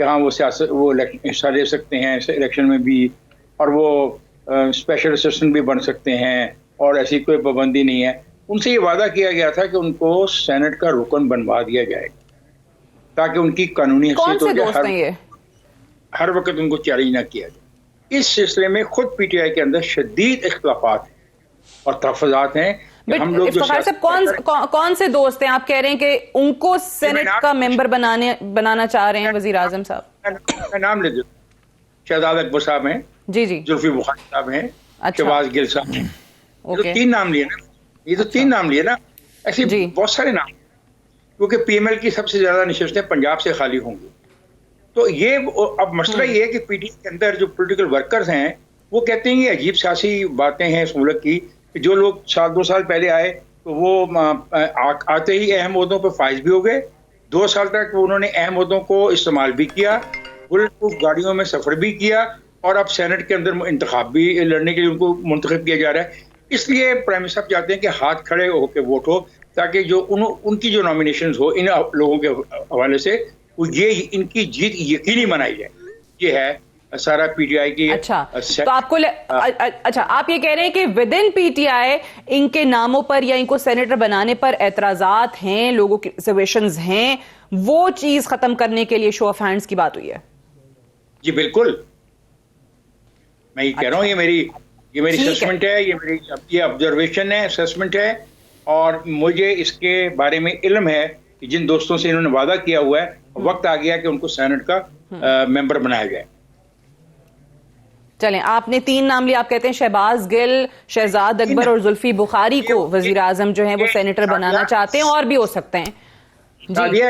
کہ ہاں وہ سیاست وہ حصہ لے سکتے ہیں الیکشن میں بھی، اور وہ اسپیشل اسسٹنٹ بھی بن سکتے ہیں، اور ایسی کوئی پابندی نہیں ہے. ان سے یہ وعدہ کیا گیا تھا کہ ان کو سینٹ کا رکن بنوا دیا جائے تاکہ ان کی قانونی حیثیت ہو جائے، ہر وقت ان کو چیلنج نہ کیا جائے. اس سلسلے میں خود پی ٹی آئی کے اندر شدید اختلافات ہیں اور تحفظات ہیں. ہم لوگ افتخار صاحب کون سے دوست ہیں آپ کہہ رہے ہیں کہ ان کو سینٹ کا ممبر بنانا چاہ رہے ہیں وزیر اعظم صاحب؟ میں نام لے دیتا ہوں. شہزاد اکبر صاحب ہیں، جی جی، زلفی بخاری صاحب ہیں، شہباز گل صاحب ہیں. یہ تو تین نام لیے نا، یہ تو تین نام لیے نا. ایسے بہت سارے نام، کیونکہ پی ایم ایل کی سب سے زیادہ نشستیں پنجاب سے خالی ہوں گی. تو یہ اب مسئلہ یہ ہے کہ پی ٹی آئی کے اندر جو پولیٹیکل ورکرز ہیں وہ کہتے ہیں یہ عجیب سیاسی باتیں ہیں اس ملک کی، کہ جو لوگ سال 2 سال پہلے آئے تو وہ آتے ہی اہم عہدوں پہ فائز بھی ہو گئے. 2 سال تک انہوں نے اہم عہدوں کو استعمال بھی کیا، بلٹ پروف گاڑیوں میں سفر بھی کیا، اور اب سینٹ کے اندر انتخاب بھی لڑنے کے لیے ان کو منتخب کیا جا رہا ہے. اس لیے پرائم منسٹر صاحب چاہتے ہیں کہ ہاتھ کھڑے ہو کے ووٹ ہو، تاکہ جو ان کی جو نامینیشنز ہو ان لوگوں کے حوالے سے یہ ان کی جیت یقینی منائی جائے. یہ ہے سارا پی ٹی آئی کی. اچھا تو آپ کو اچھا آپ یہ کہہ رہے ہیں کہ with in P T I ان کے ناموں پر یا ان کو سینیٹر بنانے پر اعتراضات ہیں، لوگوں کی ریزرویشنز ہیں، وہ چیز ختم کرنے کے لیے شو آف ہینڈز کی بات ہوئی ہے؟ جی بالکل، میں یہ کہہ رہا ہوں، یہ میری اسسمنٹ ہے، یہ آبزرویشن ہے، اسسمنٹ ہے. اور مجھے اس کے بارے میں علم ہے کہ جن دوستوں سے انہوں نے وعدہ کیا ہوا ہے وقت آ گیا کہ ان کو سینٹ کا ممبر بنایا جائے. چلیں، آپ نے 3 نام لیے، آپ کہتے ہیں شہباز گل، شہزاد اکبر اور زلفی بخاری کو وزیر اعظم جو ہیں وہ سینیٹر بنانا چاہتے ہیں، اور بھی ہو سکتے ہیں.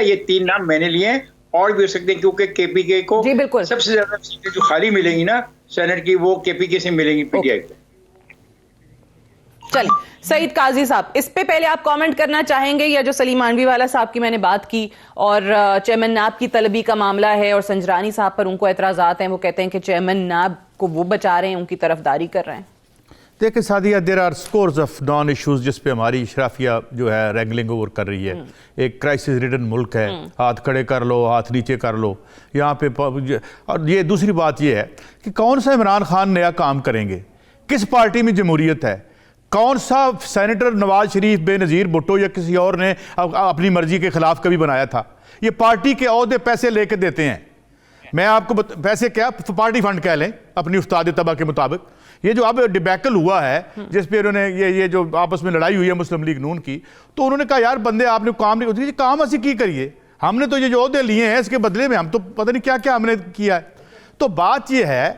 یہ 3 نام میں نے لیے ہیں، اور بھی ہو سکتے ہیں، کیونکہ کے پی کے کو سب سے زیادہ سیٹیں جو خالی ملیں گی نا سینٹ کی، وہ کے پی کے سے ملیں گی پی ٹی آئی کو. چلیں، سعید قاضی صاحب اس پہ پہلے آپ کامنٹ کرنا چاہیں گے، یا جو سلیم مانوی والا صاحب کی میں نے بات کی اور چیئرمین نیب کی طلبی کا معاملہ ہے اور سنجرانی صاحب پر ان کو اعتراضات ہیں، وہ کہتے ہیں کہ چیئرمین نیب کو وہ بچا رہے ہیں، ان کی طرفداری کر رہے ہیں. دیکھیں Sadia, there are scores of non issues جس پہ ہماری اشرافیہ جو ہے رینگلنگ اوور کر رہی ہے. ایک کرائسس ریڈن ملک ہے، ہاتھ کھڑے کر لو، ہاتھ نیچے کر لو یہاں پہ. اور یہ دوسری بات یہ ہے کہ کون سا عمران خان نیا کام کریں گے، کس پارٹی میں جمہوریت ہے، کون سا سینیٹر نواز شریف، بے نظیر بھٹو یا کسی اور نے اپنی مرضی کے خلاف کبھی بنایا تھا؟ یہ پارٹی کے عہدے پیسے لے کے دیتے ہیں. میں آپ کو پیسے کیا پارٹی فنڈ کہہ لیں اپنی استاد طبع کے مطابق. یہ جو اب ڈیبیکل ہوا ہے جس پہ انہوں نے یہ جو آپس میں لڑائی ہوئی ہے مسلم لیگ نون کی، تو انہوں نے کہا یار بندے آپ نے کام نہیں ہوتی، کام ایسی کی کریے، ہم نے تو یہ جو عہدے لیے ہیں اس کے بدلے میں ہم تو پتہ نہیں کیا کیا ہم نے کیا ہے. تو بات یہ ہے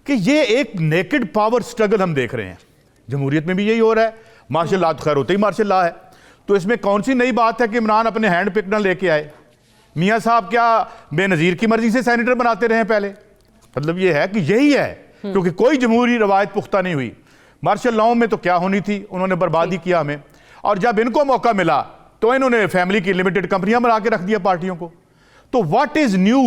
کہ یہ ایک نیکڈ پاور سٹرگل ہم دیکھ رہے ہیں. جمہوریت میں بھی یہی ہو رہا ہے، مارشل لا تو خیر ہوتا ہی مارشل لا ہے. تو اس میں کون سی نئی بات ہے کہ عمران اپنے ہینڈ پک نہ لے کے آئے؟ میاں صاحب کیا بے نظیر کی مرضی سے سینیٹر بناتے رہے پہلے؟ مطلب یہ ہے کہ یہی ہے، کیونکہ کوئی جمہوری روایت پختہ نہیں ہوئی. مارشل لاؤ میں تو کیا ہونی تھی، انہوں نے بربادی کیا ہمیں. اور جب ان کو موقع ملا تو انہوں نے فیملی کی لمیٹڈ کمپنیاں بنا کے رکھ دیا پارٹیوں کو. تو what is new?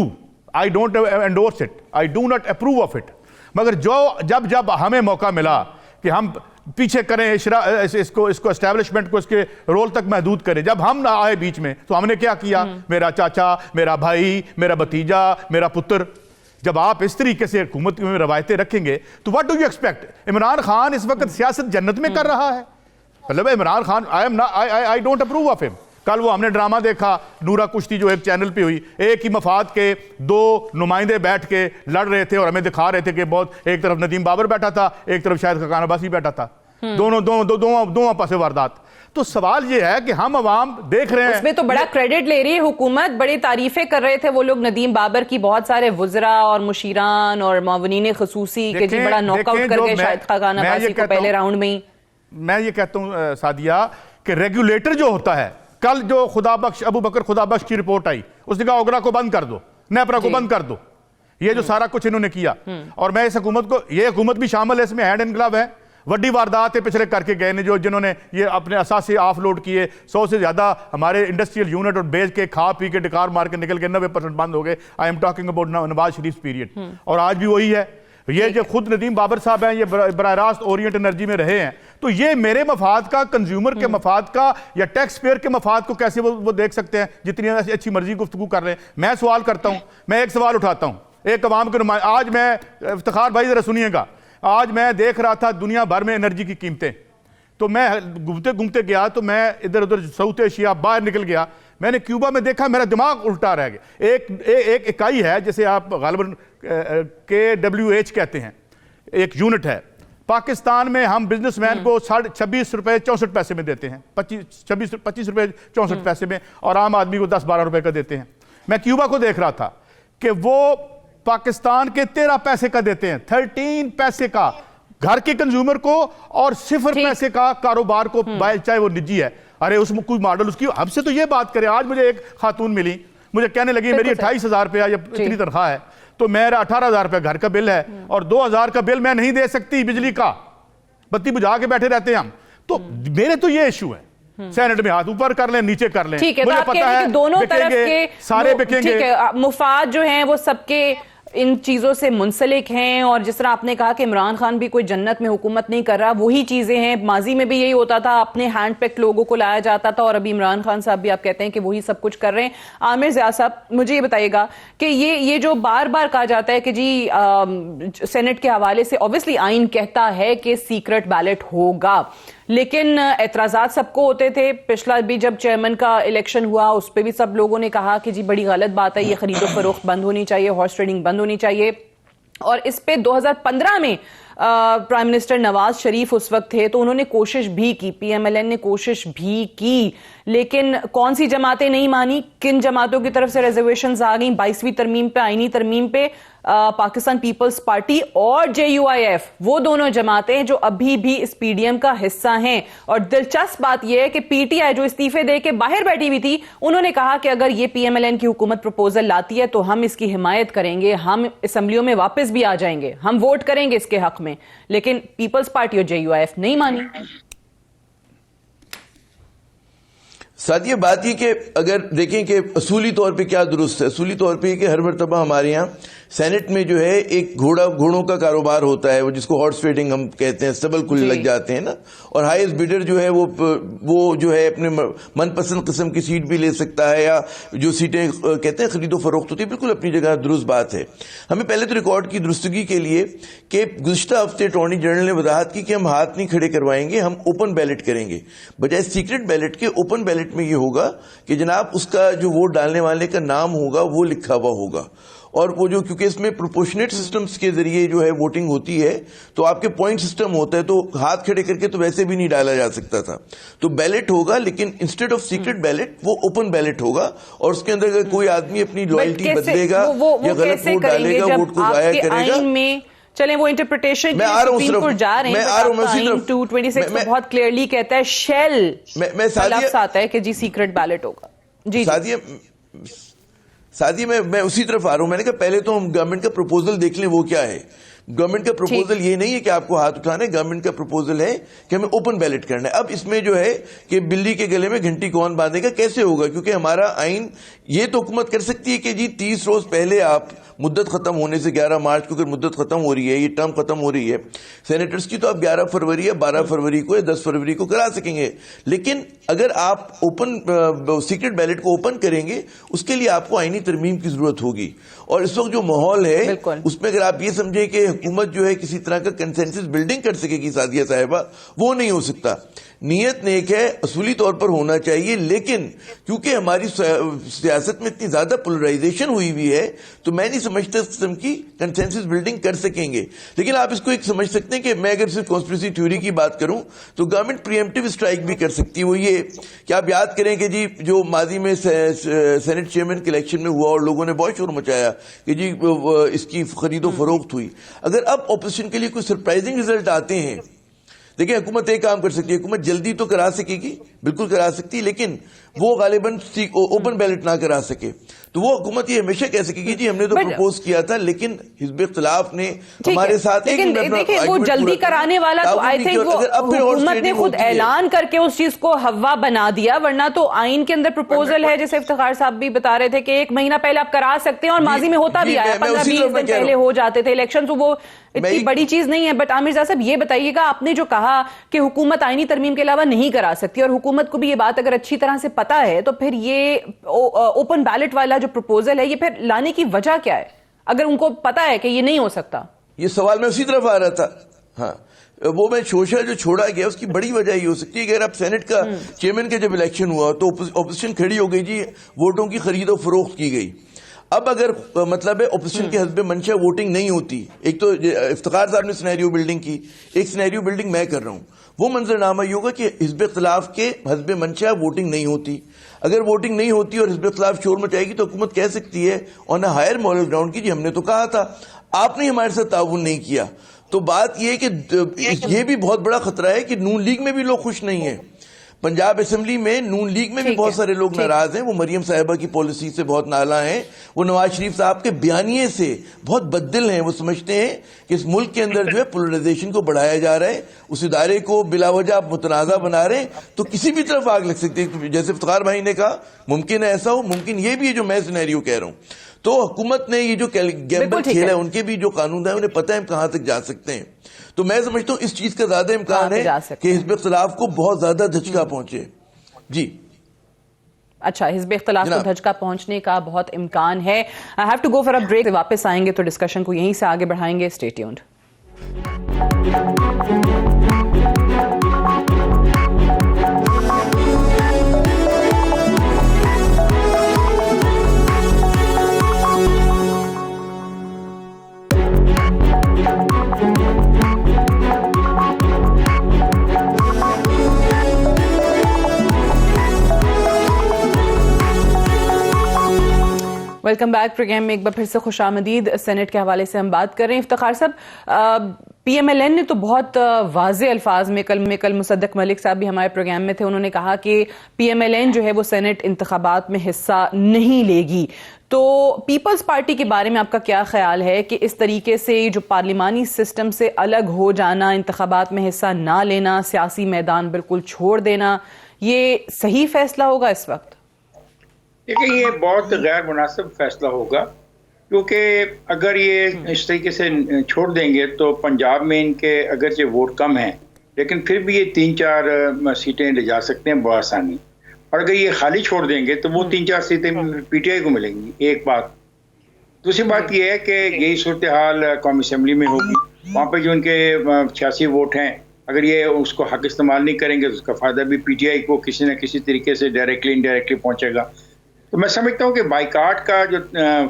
I don't endorse it, I do not approve of it. مگر جب ہمیں موقع ملا کہ ہم پیچھے کریں اس کو اسٹیبلشمنٹ کو اس کے رول تک محدود کریں، جب ہم نہ آئے بیچ میں تو ہم نے کیا کیا؟ میرا چاچا، میرا بھائی، میرا بھتیجا، میرا پتر. جب آپ اس طریقے سے حکومت میں روایتیں رکھیں گے تو what do you expect? Imran Khan اس وقت سیاست جنت میں کر رہا ہے. مطلب Imran Khan I don't approve of him. کل وہ ہم نے ڈرامہ دیکھا نورا کشتی جو ایک چینل پہ ہوئی، ایک ہی مفاد کے 2 نمائندے بیٹھ کے لڑ رہے تھے اور ہمیں دکھا رہے تھے کہ بہت ایک طرف ندیم بابر بیٹھا تھا، ایک طرف شاہد خاقان عباسی بیٹھا تھا، دونوں پاسے واردات. تو سوال یہ ہے کہ ہم عوام دیکھ رہے ہیں، اس میں تو بڑا کریڈٹ لے رہی ہے حکومت، بڑی تعریفیں کر رہے تھے وہ لوگ ندیم بابر کی، بہت سارے وزراء اور مشیران اور معاونین خصوصی کہ جی بڑا ناک آؤٹ کر گئے شاہد خاقان عباسی کو پہلے راؤنڈ میں ہی. میں یہ کہتا ہوں سعدیہ کہ ریگولیٹر جو ہوتا ہے، کل جو خدا بخش ابو بکر خدا بخش کی رپورٹ آئی، اس نے کہا اوگرا کو بند کر دو، نیپرا کو بند کر دو. یہ جو سارا کچھ انہوں نے کیا، اور میں اس حکومت کو، یہ حکومت بھی شامل ہے اس میں، ہینڈ انقلاب ہے. وڈی واردات پچھلے کر کے گئے نے جنہوں نے یہ اپنے اثاثے آف لوڈ کیے. 100 سے زیادہ ہمارے انڈسٹریل یونٹ اور بیچ کے کھا پی کے ڈکار مار کے نکل کے 90% بند ہو گئے. I am talking about Nawaz Sharif period. اور آج بھی وہی ہے. یہ جو خود ندیم بابر صاحب ہیں، یہ براہ راست اورینٹ انرجی میں رہے ہیں، تو یہ میرے مفاد کا, کنزیومر کے مفاد کا یا ٹیکس پیئر کے مفاد کو کیسے وہ دیکھ سکتے ہیں جتنی اچھی مرضی گفتگو کر رہے ہیں. میں سوال کرتا ہوں, میں ایک سوال اٹھاتا ہوں ایک عوام کے نمائندے. آج میں, افتخار بھائی ذرا سنیے گا, آج میں دیکھ رہا تھا دنیا بھر میں انرجی کی قیمتیں, تو میں گھومتے گیا تو میں ادھر ادھر ساؤتھ ایشیا باہر نکل گیا, میں نے کیوبا میں دیکھا, میرا دماغ الٹا رہ گیا. ایک اکائی ہے جسے آپ غالباً KWH کہتے ہیں, ایک یونٹ ہے. پاکستان میں ہم بزنس مین کو 26 روپے 64 پیسے میں دیتے ہیں, 25 روپے 64 پیسے میں, اور عام آدمی کو 10-12 روپے کا دیتے ہیں. میں کیوبا کو دیکھ رہا تھا کہ وہ پاکستان کے 13 پیسے کا دیتے ہیں, 13 پیسے کا گھر کے کنزیومر کو, اور 0 پیسے کا کاروبار کو, چاہے وہ نجی ہے. ارے اس میں کوئی ماڈل اس کی, ہم سے تو یہ بات کرے. آج مجھے ایک خاتون ملی, مجھے کہنے لگی میری 28,000 روپیہ یا اتنی تنخواہ ہے, تو میرا 18,000 روپے گھر کا بل ہے اور 2,000 کا بل میں نہیں دے سکتی بجلی کا, بتی بجھا کے بیٹھے رہتے ہیں ہم. تو میرے تو یہ ایشو ہے, سینٹ میں ہاتھ اوپر کر لیں نیچے کر لیں. مجھے پتا ہے دونوں طرف کے سارے بکیں گے, مفاد جو ہیں وہ سب کے ان چیزوں سے منسلک ہیں. اور جس طرح آپ نے کہا کہ عمران خان بھی کوئی جنت میں حکومت نہیں کر رہا, وہی چیزیں ہیں. ماضی میں بھی یہی ہوتا تھا, اپنے ہینڈ پیکڈ لوگوں کو لایا جاتا تھا, اور ابھی عمران خان صاحب بھی آپ کہتے ہیں کہ وہی سب کچھ کر رہے ہیں. عامر ضیاء صاحب مجھے یہ بتائیے گا کہ یہ جو بار بار کہا جاتا ہے کہ جی سینٹ کے حوالے سے obviously آئین کہتا ہے کہ سیکرٹ بیلٹ ہوگا, لیکن اعتراضات سب کو ہوتے تھے. پچھلا بھی جب چیئرمین کا الیکشن ہوا اس پہ بھی سب لوگوں نے کہا کہ جی بڑی غلط بات ہے, یہ خرید و فروخت بند ہونی چاہیے, ہارس ٹریڈنگ بند ہونی چاہیے. اور اس پہ 2015 میں پرائم منسٹر نواز شریف اس وقت تھے, تو انہوں نے کوشش بھی کی, PMLN نے کوشش بھی کی, لیکن کون سی جماعتیں نہیں مانی, کن جماعتوں کی طرف سے ریزرویشنز آ گئیں. 22ویں ترمیم پہ, آئینی ترمیم پہ پاکستان پیپلز پارٹی اور JUIF, وہ دونوں جماعتیں جو ابھی بھی اس PDM کا حصہ ہیں. اور دلچسپ بات یہ ہے کہ PTI جو استعفے دے کے باہر بیٹھی ہوئی تھی, انہوں نے کہا کہ اگر یہ PMLN کی حکومت پروپوزل لاتی ہے تو ہم اس کی حمایت کریں گے, ہم اسمبلیوں میں واپس بھی آ جائیں گے, ہم ووٹ کریں گے اس کے حق میں. لیکن پیپلز پارٹی اور JUIF نہیں مانی. ساتھ یہ بات یہ کہ اگر دیکھیں کہ اصولی طور پہ کیا درست ہے, اصولی طور پہ یہ کہ ہر مرتبہ ہمارے یہاں سینٹ میں جو ہے ایک گھوڑوں کا کاروبار ہوتا ہے, وہ جس کو ہارس ٹریڈنگ ہم کہتے ہیں, سٹبل کھلنے لگ جاتے ہیں نا, اور ہائیسٹ بیڈر جو ہے وہ جو ہے اپنے من پسند قسم کی سیٹ بھی لے سکتا ہے, یا جو سیٹیں کہتے ہیں خرید و فروخت ہوتی ہے, بالکل اپنی جگہ درست بات ہے. ہمیں پہلے تو ریکارڈ کی درستگی کے لیے کہ گزشتہ ہفتے اٹارنی جنرل نے وضاحت کی کہ ہم ہاتھ نہیں کھڑے کروائیں گے, ہم اوپن بیلٹ کریں گے بجائے سیکرٹ بیلٹ کے. اوپن بیلٹ میں یہ ہوگا کہ جناب اس کا جو ووٹ ڈالنے والے کا نام ہوگا وہ لکھا ہوا ہوگا, اور وہ جو کیونکہ اس میں پروپورشنیٹ سسٹمز کے ذریعے جو ہے ووٹنگ ہوتی ہے, تو آپ کے پوائنٹ سسٹم ہوتا ہے, تو ہاتھ کھڑے کر کے تو ویسے بھی نہیں ڈالا جا سکتا تھا. تو بیلٹ ہوگا, لیکن انسٹیڈ آف سیکرٹ بیلٹ وہ اوپن بیلٹ ہوگا, اور اس کے اندر اگر کوئی آدمی اپنی لوائلٹی بدلے گا یا غلط ووٹ ڈالے گا, ووٹ کو ضائع کرے گا. چلیں وہ انٹرپریٹیشن کی سپریم کورٹ جا رہے ہیں, 226 میں بہت کلیئرلی کہتا ہے شیل کا لفظ آتا ہے کہ جی سیکرٹ بیلٹ ہوگا. جی سادی میں اسی طرف آ رہا ہوں. میں نے کہا پہلے تو ہم گورنمنٹ کا پروپوزل دیکھ لیں وہ کیا ہے. گورنمنٹ کا پروپوزل یہ نہیں ہے کہ آپ کو ہاتھ اٹھانا ہے, گورنمنٹ کا پروپوزل ہے کہ ہمیں اوپن بیلٹ کرنا ہے. اب اس میں جو ہے کہ بلی کے گلے میں گھنٹی کون باندھے گا, کیسے ہوگا, کیونکہ ہمارا آئین یہ تو حکومت کر سکتی ہے کہ جی 30 روز پہلے آپ مدت ختم ہونے سے 11 مارچ کو اگر مدت ختم ہو رہی ہے, یہ ٹرم ختم ہو رہی ہے سینیٹرز کی, تو آپ 11 فروری یا 12 فروری کو یا 10 فروری کو کرا سکیں گے. لیکن اگر آپ اوپن سیکرٹ بیلٹ کو اوپن کریں گے, اس کے لیے آپ کو آئینی ترمیم کی ضرورت ہوگی. اور اس وقت جو ماحول ہے اس میں اگر آپ یہ سمجھیں کہ حکومت جو ہے کسی طرح کا کنسنسس بلڈنگ کر سکے گی سعدیہ صاحبہ, وہ نہیں ہو سکتا. نیت نیک ہے, اصولی طور پر ہونا چاہیے, لیکن کیونکہ ہماری سیاست میں اتنی زیادہ پولرائزیشن ہوئی ہوئی ہے, تو میں نہیں سمجھتا اس قسم کی کنسنسس بلڈنگ کر سکیں گے. لیکن آپ اس کو ایک سمجھ سکتے ہیں کہ میں اگر صرف کانسپریسی تھیوری کی بات کروں تو گورنمنٹ پریمپٹیو اسٹرائک بھی کر سکتی ہے. وہ یہ کہ آپ یاد کریں کہ جی جو ماضی میں سینٹ چیئرمین کے الیکشن میں ہوا اور لوگوں نے بہت شور مچایا کہ جی اس کی خرید و فروخت ہوئی, اگر اب اپوزیشن کے لیے کوئی سرپرائزنگ ریزلٹ آتے ہیں, دیکھیں حکومت ایک کام کر سکتی ہے, حکومت جلدی تو کرا سکے گی, بالکل کرا سکتی, لیکن وہ غالباً اوپن بیلٹ نہ کرا سکے. تو وہ حکومت یہ ہمیشہ کہہ سکے گی جی ہم نے تو پروپوز کیا تھا لیکن حزب اختلاف نے ہمارے ساتھ دیکھیں وہ جلدی کرانے والا تو آئی تھنک وہ حکومت نے خود اعلان کر کے اس چیز کو ہوا بنا دیا, ورنہ تو آئین کے اندر پروپوزل ہے جیسے افتخار صاحب بھی بتا رہے تھے کہ 1 مہینہ پہلے آپ کرا سکتے ہیں, اور ماضی میں ہوتا بھی آیا, 15-20 دن پہلے ہو جاتے تھے الیکشن, تو وہ اتنی بڑی چیز نہیں ہے. بٹ عامر صاحب یہ بتائیے گا, آپ نے جو کہا کہ حکومت آئینی ترمیم کے علاوہ نہیں کرا سکتی, اور حکومت کو بھی یہ بات اگر اچھی طرح سے پتا ہے, تو پھر یہ اوپن بیلٹ والا جو پروپوزل ہے یہ پھر لانے کی وجہ کیا ہے, اگر ان کو پتا ہے کہ یہ نہیں ہو سکتا؟ یہ سوال میں اسی طرف آ رہا تھا. ہاں, وہ میں شوشہ جو چھوڑا گیا اس کی بڑی وجہ یہ ہو سکتی ہے کہ اگر اب سینٹ کا چیئرمین کا جب الیکشن ہوا تو اپوزیشن کھڑی ہو گئی, جی ووٹوں کی خرید و فروخت کی گئی. اب اگر مطلب ہے اپوزیشن کے حسب منشا ووٹنگ نہیں ہوتی, ایک تو افتخار صاحب نے سینیریو بلڈنگ کی, ایک سینیریو بلڈنگ میں کر رہا ہوں, وہ منظرنامہ یہ ہوگا کہ حزب اختلاف کے حسب منشا ووٹنگ نہیں ہوتی. اگر ووٹنگ نہیں ہوتی اور حزب اختلاف شور مچائے گی تو حکومت کہہ سکتی ہے آن اے ہائر مورل گراؤنڈ کی جی ہم نے تو کہا تھا, آپ نے ہمارے ساتھ تعاون نہیں کیا. تو بات یہ کہ یہ بھی بہت بڑا خطرہ ہے کہ نون لیگ میں بھی لوگ خوش نہیں ہیں. پنجاب اسمبلی میں نون لیگ میں بھی بہت سارے لوگ ناراض ہیں, وہ مریم صاحبہ کی پالیسی سے بہت نالاں ہیں, وہ نواز شریف صاحب کے بیانیے سے بہت بددل ہیں. وہ سمجھتے ہیں کہ اس ملک کے اندر جو ہے پولرائزیشن کو بڑھایا جا رہا ہے, اس ادارے کو بلا وجہ آپ متنازع بنا رہے ہیں, تو کسی بھی طرف آگ لگ سکتی ہے. جیسے افتخار بھائی نے کہا ممکن ہے ایسا ہو, ممکن یہ بھی ہے جو میں سینیریو کہہ رہا ہوں. تو حکومت نے یہ جو گیمبل کھیلا ہے, ان کے بھی جو قانون ہے انہیں پتہ ہے ہم کہاں تک جا سکتے ہیں. تو میں سمجھتا ہوں اس چیز کا زیادہ امکان ہے کہ حزب اختلاف کو بہت زیادہ دھچکا پہنچے. جی اچھا, حزب اختلاف کو دھچکا پہنچنے کا بہت امکان ہے. I have to go for a break. واپس آئیں گے تو ڈسکشن کو یہیں سے آگے بڑھائیں گے. Stay tuned. Welcome back. Programme میں ایک بار پھر سے خوش آمدید. سینٹ کے حوالے سے ہم بات کر رہے ہیں. افتخار صاحب, پی ایم ایل این نے تو بہت واضح الفاظ میں کل مصدق ملک صاحب بھی ہمارے پروگرام میں تھے, انہوں نے کہا کہ پی ایم ایل این جو ہے وہ سینٹ انتخابات میں حصہ نہیں لے گی. تو پیپلز پارٹی کے بارے میں آپ کا کیا خیال ہے کہ اس طریقے سے جو پارلیمانی سسٹم سے الگ ہو جانا, انتخابات میں حصہ نہ لینا, سیاسی میدان بالکل چھوڑ دینا, یہ صحیح فیصلہ ہوگا اس وقت؟ دیکھیں یہ بہت غیر مناسب فیصلہ ہوگا, کیونکہ اگر یہ اس طریقے سے چھوڑ دیں گے تو پنجاب میں ان کے اگرچہ ووٹ کم ہیں لیکن پھر بھی یہ 3-4 سیٹیں لے جا سکتے ہیں بآسانی, اور اگر یہ خالی چھوڑ دیں گے تو وہ 3-4 سیٹیں پی ٹی آئی کو ملیں گی. ایک بات. دوسری بات یہ ہے کہ یہی صورتحال قومی اسمبلی میں ہوگی, وہاں پہ جو ان کے 86 ووٹ ہیں, اگر یہ اس کو حق استعمال نہیں کریں گے تو اس کا فائدہ بھی پی ٹی آئی کو کسی نہ کسی طریقے سے ڈائریکٹلی انڈائریکٹلی پہنچے گا. تو میں سمجھتا ہوں کہ بائیکاٹ کا جو